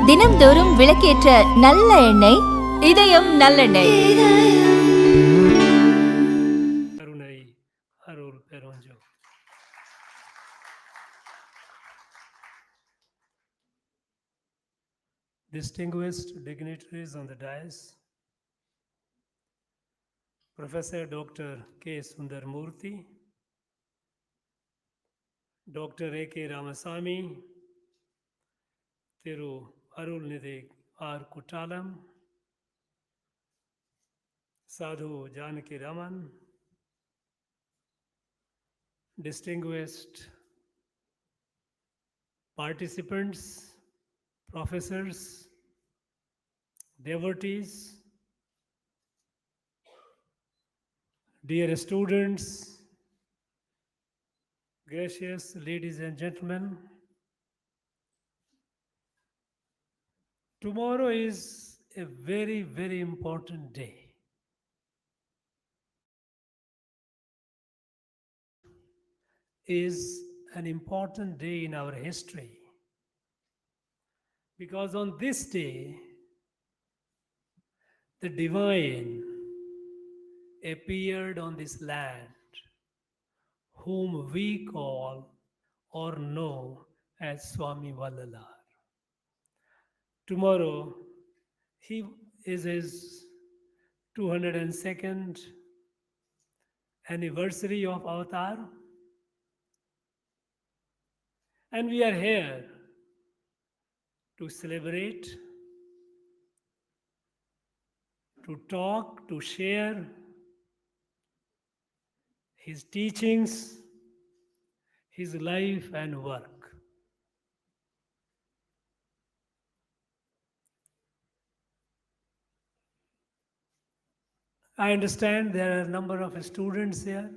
தினம்தோறும் விளக்கேற்ற நல்ல எண்ணெய், இதயம் நல்லெண்ணெய். கருணை அருள் பெருஞ்சோ. Distinguished dignitaries on the dais, Professor Dr. K. Sundarmurthy, Dr. A.K. Ramasamy, Thiru Arulnidhi R. Kuttalam, Sadhu Janaki Raman, distinguished participants, professors, devotees, dear students, gracious ladies and gentlemen, tomorrow is a very, very important day. Is an important day in our history, because on this day the divine appeared on this land, whom we call or know as Swami Vallalar. Tomorrow is his 202nd anniversary of avatar, and we are here to celebrate, to talk, to share his teachings, his life and work. I understand there are a number of students here,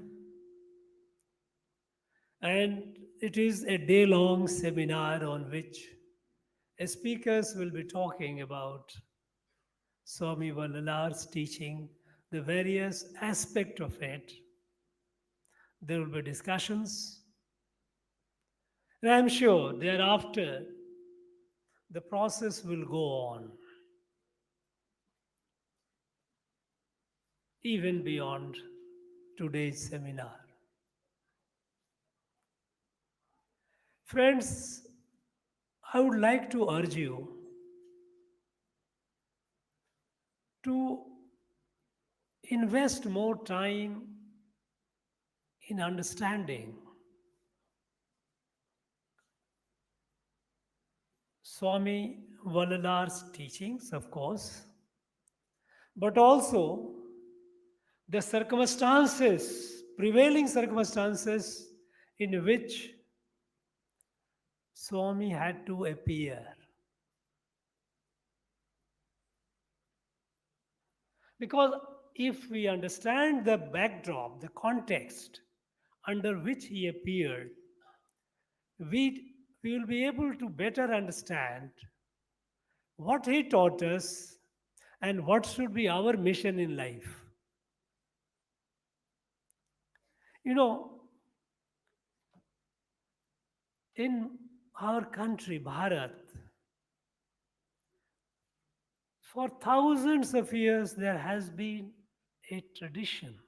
and it is a day-long seminar on which speakers will be talking about Swami Vallalar's teaching, the various aspects of it. There will be discussions, and I'm sure thereafter the process will go on, even beyond today's seminar. Friends, I would like to urge you to invest more time in understanding Swami Vallalar's teachings, of course, but also the circumstances, prevailing circumstances in which Swami had to appear. Because if we understand the backdrop, the context under which he appeared, we will be able to better understand what he taught us and what should be our mission in life. You know, in our country, Bharat, for thousands of years there has been a tradition.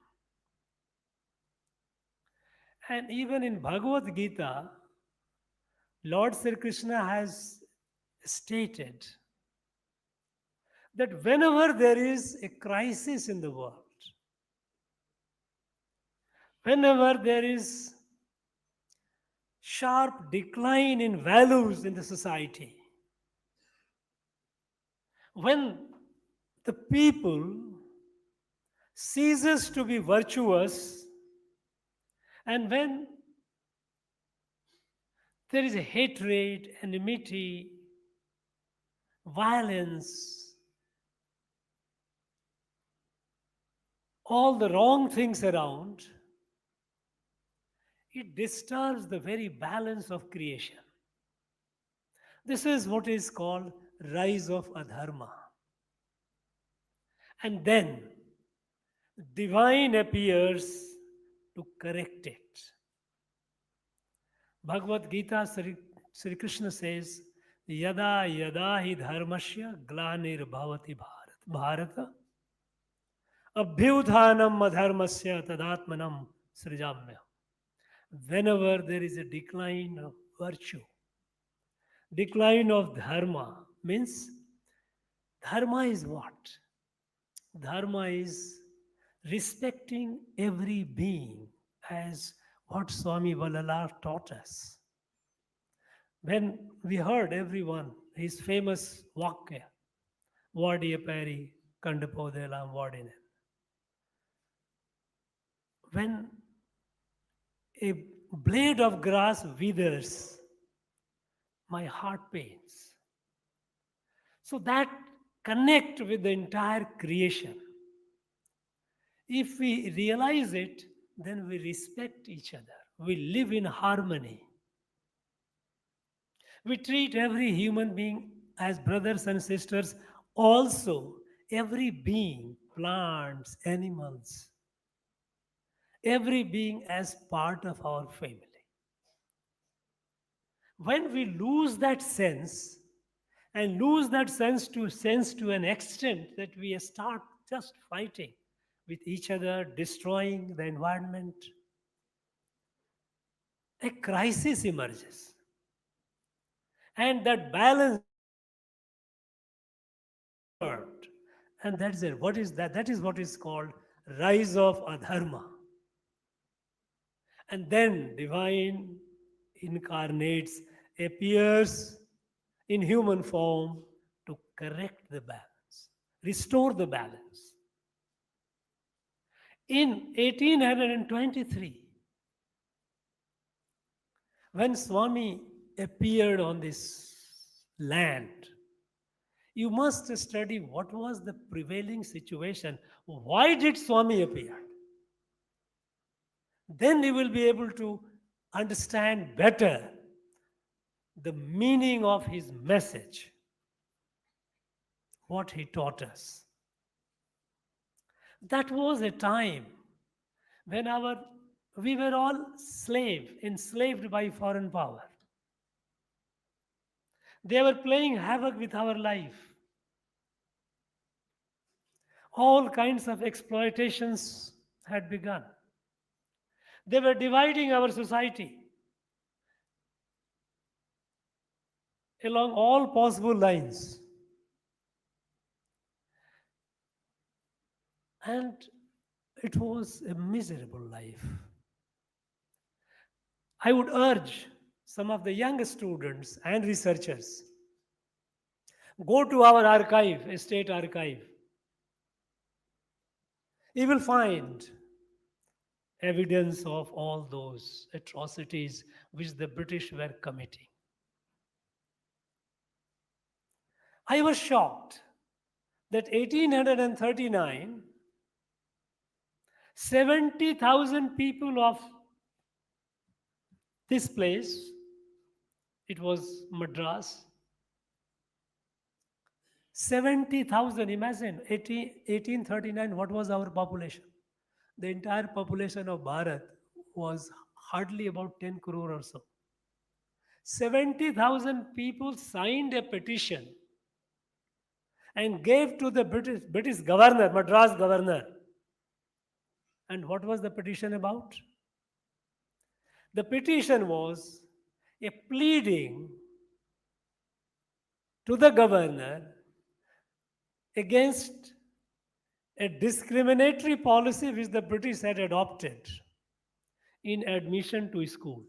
And even in Bhagavad Gita, Lord Sri Krishna has stated that whenever there is a crisis in the world, whenever there is sharp decline in values in the society, when the people ceases to be virtuous, and when there is a hatred, enmity, violence, all the wrong things around, it disturbs the very balance of creation. This is what is called rise of adharma. And then divine appears to correct it. Bhagavad Gita Sri Krishna says, Yada yada hi dharmasya glanir bhavati Bharata abhyuthanam adharmasya tadatmanam srijamya. Whenever there is a decline of virtue, decline of dharma, means dharma is what? Dharma is respecting every being as what Swami Vallalar taught us. When we heard everyone, his famous Vakya, Vadiya Pari, Kandapodelam Vadinen. When a blade of grass withers, my heart pains. So that connect with the entire creation. If we realize it, then we respect each other. We live in harmony. We treat every human being as brothers and sisters. Also, every being, plants, animals, every being as part of our family. When we lose that sense, and lose that sense to an extent that we start just fighting with each other, destroying the environment, a crisis emerges. And that balance, and that's it. What is that? That is what is called rise of adharma. And then divine incarnates, appears in human form to correct the balance, restore the balance. In 1823, when Swami appeared on this land, you must study what was the prevailing situation. Why did Swami appear? Then you will be able to understand better the meaning of his message, what he taught us. That was a time when we were all enslaved by foreign power. They were playing havoc with our life. All kinds of exploitations had begun. They were dividing our society along all possible lines. And it was a miserable life. I would urge some of the young students and researchers, go to our archive, a state archive. You will find evidence of all those atrocities which the British were committing. I was shocked that 1839, 70,000 people of this place, it was Madras, 70,000, imagine, 1839, what was our population? The entire population of Bharat was hardly about 10 crore or so. 70,000 people signed a petition and gave to the British governor, Madras governor. And what was the petition about? The petition was a pleading to the governor against a discriminatory policy which the British had adopted in admission to school.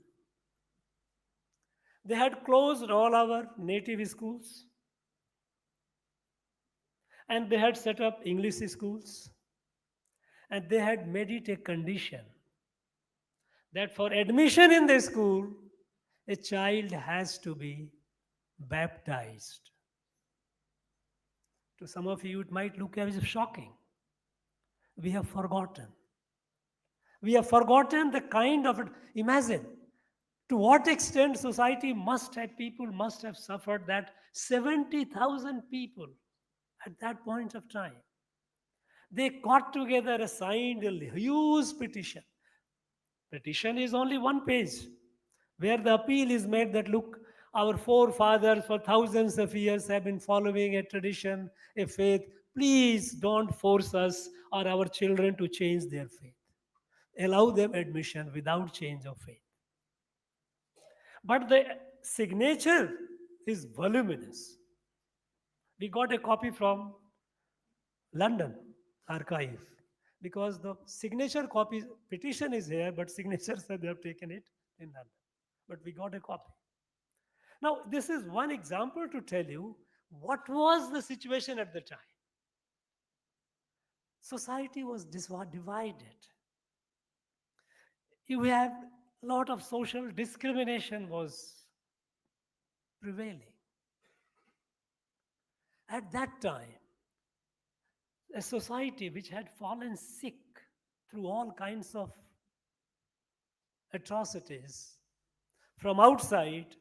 They had closed all our native schools and they had set up English schools and they had made it a condition that for admission in the school, a child has to be baptized. To some of you, it might look as shocking. We have forgotten. We have forgotten the kind of, imagine, to what extent people must have suffered that 70,000 people at that point of time. They got together, signed a huge petition. Petition is only one page where the appeal is made that, look, our forefathers for thousands of years have been following a tradition, a faith. Please don't force us or our children to change their faith. Allow them admission without change of faith. But the signature is voluminous. We got a copy from London archive because the signature copy petition is here, but signatures they have taken it in London. But we got a copy. Now, this is one example to tell you what was the situation at the time. Society was divided. You have a lot of social discrimination was prevailing. At that time, a society which had fallen sick through all kinds of atrocities from outside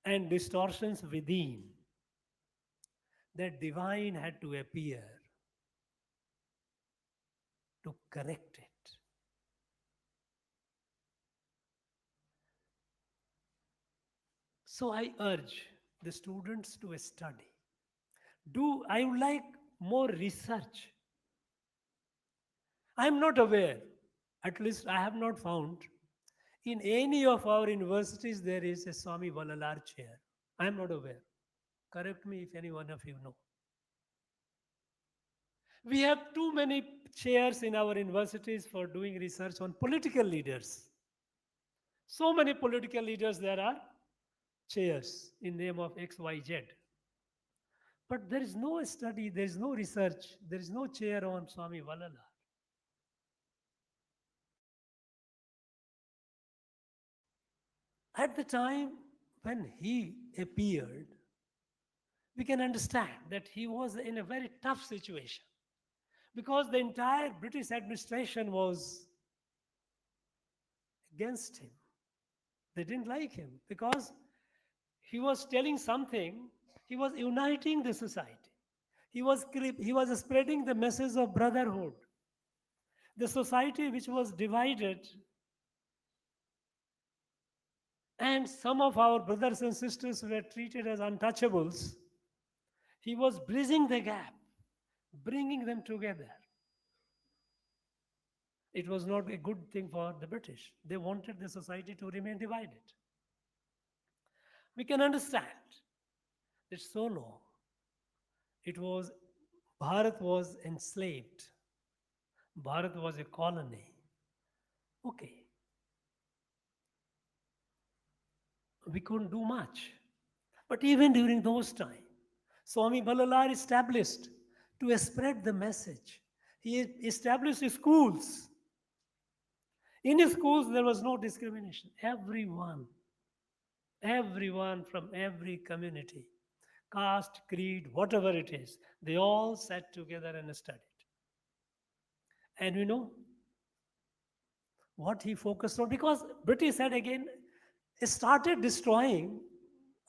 and distortions within, that divine had to appear to correct it. So I urge the students to study. I would like more research. I am not aware, at least I have not found, in any of our universities there is a Swami Vallalar chair. I am not aware. Correct me if any one of you know. We have too many chairs in our universities for doing research on political leaders. So many political leaders there are chairs in name of XYZ. But there is no study, there is no research, there is no chair on Swami Vallalar. At the time when he appeared, we can understand that he was in a very tough situation because the entire British administration was against him. They didn't like him because he was telling something, he was uniting the society. He was spreading the message of brotherhood. The society which was divided, and some of our brothers and sisters were treated as untouchables, he was bridging the gap, bringing them together. It was not a good thing for the British. They wanted the society to remain divided. We can understand that so long Bharat was enslaved. Bharat was a colony. Okay. We couldn't do much. But even during those times, Swami Vallalar established to spread the message. He established schools. In his schools, there was no discrimination. Everyone from every community, caste, creed, whatever it is, they all sat together and studied. And you know what he focused on? Because British had again started destroying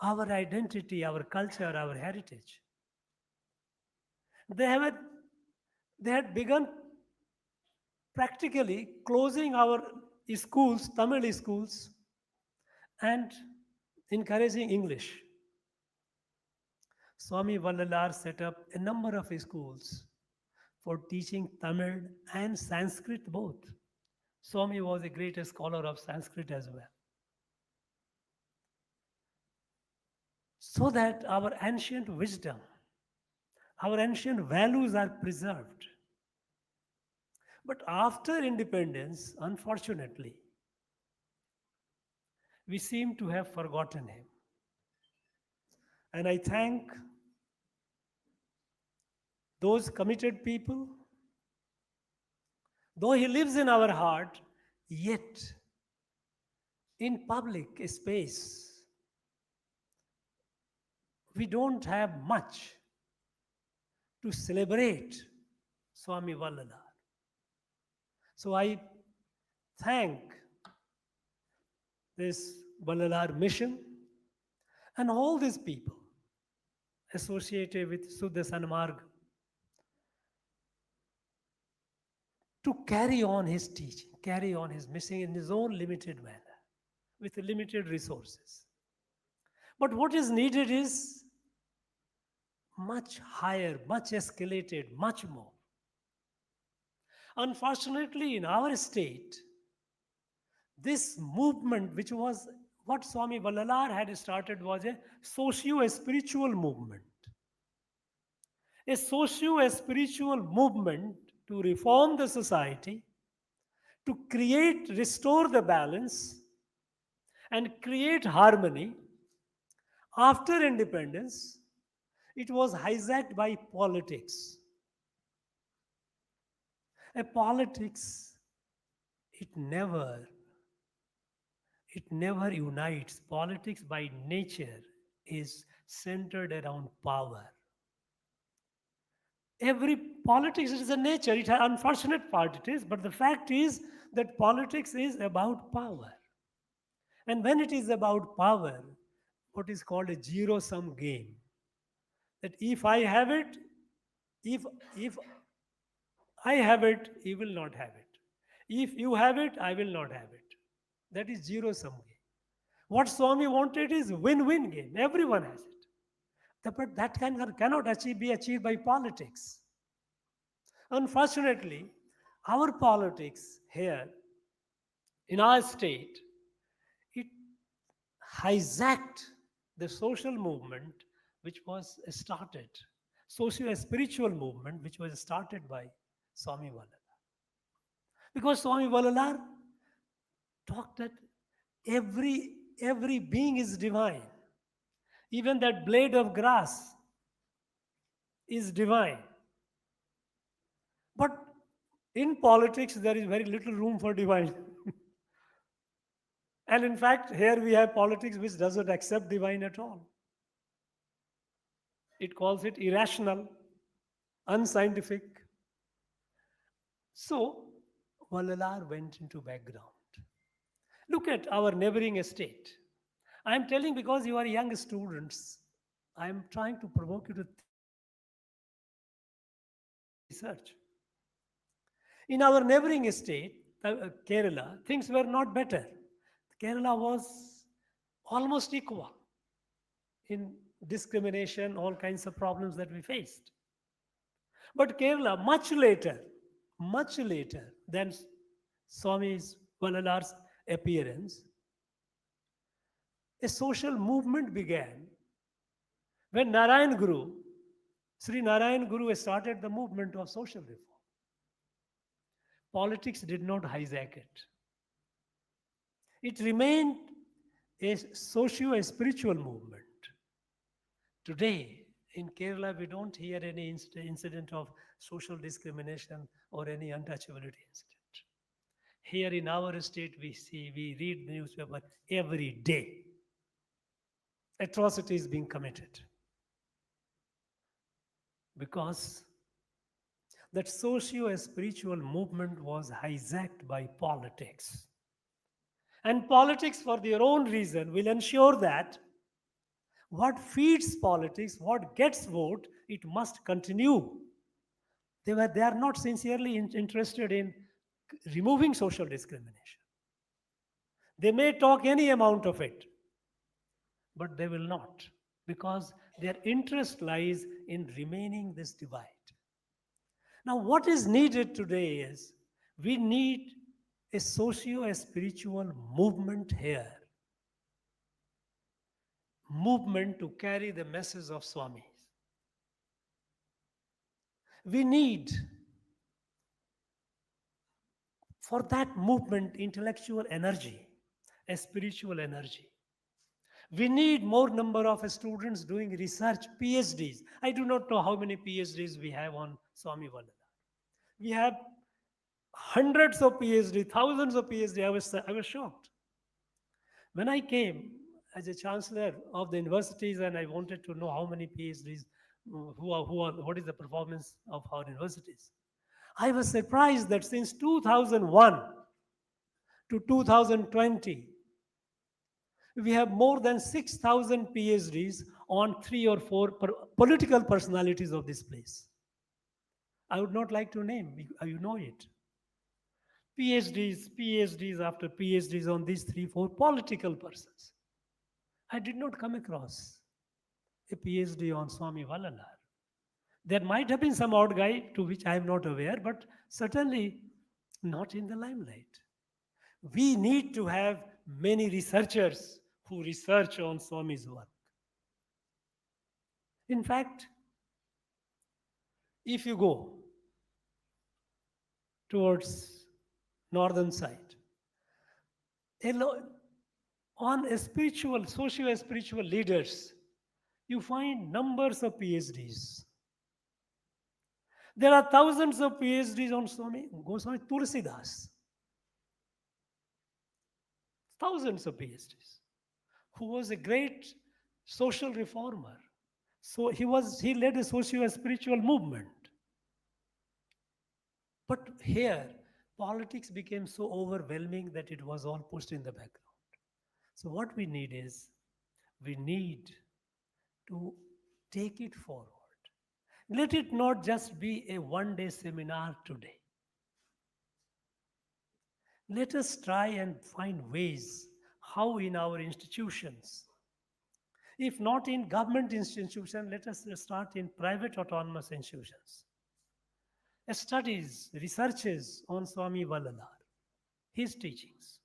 our identity, our culture, our heritage. They had begun practically closing our schools, Tamil schools, and encouraging English. Swami Vallalar set up a number of schools for teaching Tamil and Sanskrit both. Swami was a great scholar of Sanskrit as well. So that our ancient wisdom, our ancient values are preserved. But after independence, unfortunately, we seem to have forgotten him. And I thank those committed people. Though he lives in our heart, yet in public space, we don't have much to celebrate Swami Vallalar. So I thank this Vallalar mission and all these people associated with Suddha Sanmarg to carry on his teaching, carry on his mission in his own limited manner, with limited resources. But what is needed is much higher, much escalated, much more. Unfortunately, in our state, this movement, which was what Swami Vallalar had started, was a socio-spiritual movement. A socio-spiritual movement to reform the society, to create, restore the balance, and create harmony. After independence, it was hijacked by politics. A politics, it never unites. Politics by nature is centered around power. Every politics is a nature. It has unfortunate part it is, but the fact is that politics is about power. And when it is about power, what is called a zero-sum game. That if I have it, if I have it, you will not have it. If you have it, I will not have it. That is zero-sum game. What Swami wanted is win-win game. Everyone has it. But that cannot be achieved by politics. Unfortunately, our politics here in our state, it hijacked the social movement which was started, socio-spiritual movement which was started by Swami Vallalar. Because Swami Vallalar talked that every being is divine. Even that blade of grass is divine. But in politics, there is very little room for divine. And in fact, here we have politics which doesn't accept divine at all. It calls it irrational, unscientific. So, Vallalar went into background. Look at our neighboring estate. I am telling because you are young students, I am trying to provoke you to research. In our neighboring state, Kerala, things were not better. Kerala was almost equal in discrimination, all kinds of problems that we faced. But Kerala, much later than Swami Vallalar's appearance, a social movement began when Sri Narayan Guru started the movement of social reform. Politics did not hijack it. It remained a socio-spiritual movement. Today, in Kerala, we don't hear any incident of social discrimination or any untouchability incident. Here in our state, we read the newspaper every day. Atrocities being committed. Because that socio-spiritual movement was hijacked by politics. And politics, for their own reason, will ensure that what feeds politics, what gets vote, it must continue. They are not sincerely interested in removing social discrimination. They may talk any amount of it, but they will not, because their interest lies in remaining this divide. Now, what is needed today is we need a socio-spiritual movement here. Movement to carry the message of Swamis. We need for that movement intellectual energy, a spiritual energy. We need more number of students doing research, PhDs. I do not know how many PhDs we have on Swami Vallalar. We have hundreds of PhD, thousands of PhD. I was shocked. When I came as a chancellor of the universities and I wanted to know how many PhDs, what is the performance of our universities, I was surprised that since 2001 to 2020, we have more than 6,000 PhDs on 3 or 4 political personalities of this place. I would not like to name, you know it. PhDs after PhDs on these 3, 4 political persons. I did not come across a PhD on Swami Vallalar. There might have been some odd guy to which I am not aware, but certainly not in the limelight. We need to have many researchers who research on Swami's work. In fact, if you go towards northern side, on a spiritual, socio-spiritual leaders, you find numbers of PhDs. There are thousands of PhDs on Swami Goswami Tulsidas. Thousands of PhDs. Who was a great social reformer. So he led a socio-spiritual movement. But here, politics became so overwhelming that it was all pushed in the background. So what we need is, we need to take it forward. Let it not just be a one-day seminar today. Let us try and find ways how in our institutions, if not in government institutions, let us start in private autonomous institutions. Studies, researches on Swami Vallalar, his teachings.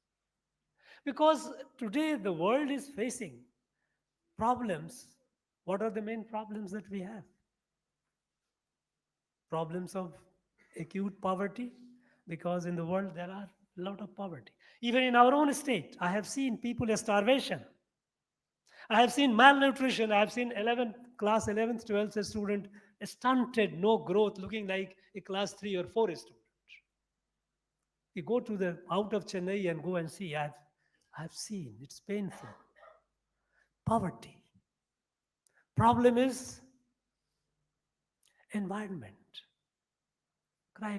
Because today the world is facing problems. What are the main problems that we have? Problems of acute poverty, because in the world there are a lot of poverty. Even in our own state, I have seen people in starvation. I have seen malnutrition. I have seen 11th class, 11th, 12th student stunted, no growth, looking like a class 3 or 4 student. You go to the out of Chennai and go and see. I've seen. It's painful. Poverty. Problem is environment,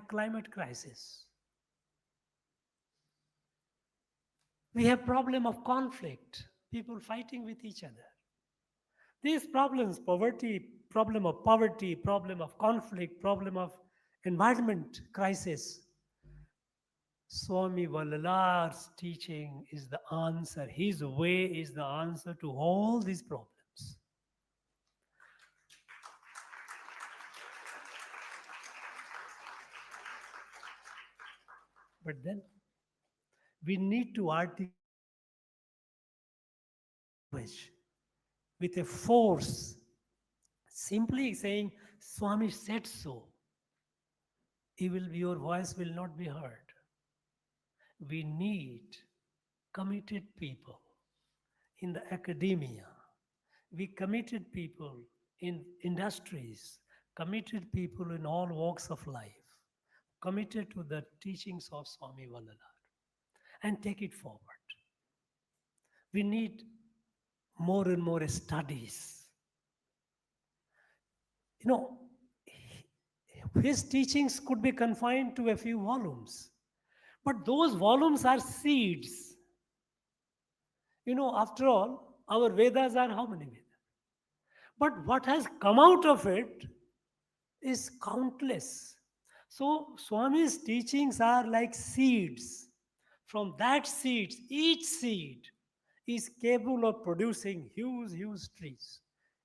climate crisis. We have problem of conflict, people fighting with each other. These problems, problem of poverty, problem of conflict, problem of environment crisis. Swami Vallalar's teaching is the answer. His way is the answer to all these problems. But then we need to articulate with a force, simply saying, Swami said so. Your voice will not be heard. We need committed people in the academia. We committed people in industries, committed people in all walks of life, committed to the teachings of Swami Vallalar, and take it forward. We need more and more studies. His teachings could be confined to a few volumes, but those volumes are seeds. After all, our Vedas are how many Vedas? But what has come out of it is countless. So Swami's teachings are like seeds. From that seeds, each seed is capable of producing huge, huge trees.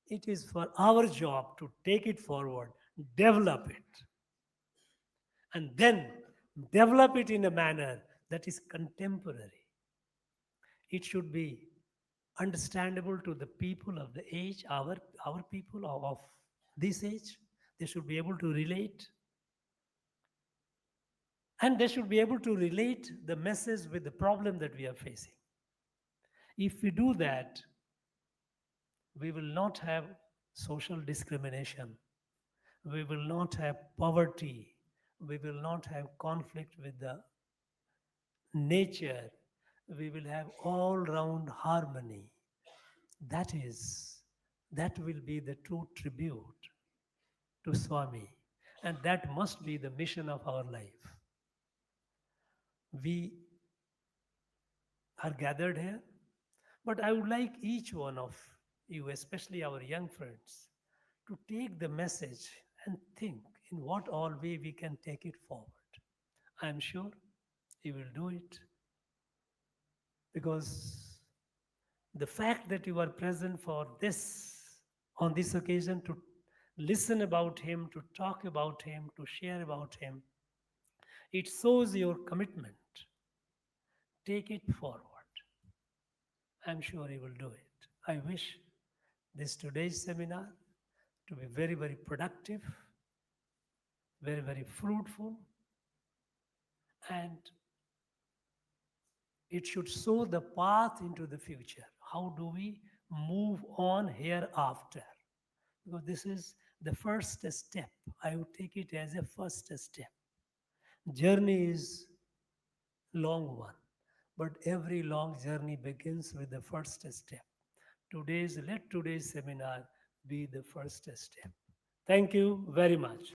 It is for our job to take it forward, develop it, and then develop it in a manner that is contemporary. It should be understandable to the people of the age, our people of this age. They should be able to relate. And they should be able to relate the message with the problem that we are facing. If we do that, we will not have social discrimination. We will not have poverty. We will not have conflict with the nature. We will have all-round harmony. That will be the true tribute to Swami. And that must be the mission of our life. We are gathered here, but I would like each one of you, especially our young friends, to take the message and think in what all way we can take it forward. I am sure you will do it, because The fact that you are present for this, on this occasion, to listen about him, to talk about him, to share about him, it shows your commitment. Take it forward. I'm sure you will do it. I wish this today's seminar to be very, very productive, very, very fruitful, and it should show the path into the future. How do we move on hereafter? Because this is the first step. I would take it as a first step. Journey is long one, but every long journey begins with the first step. Let today's seminar be the first step. Thank you very much.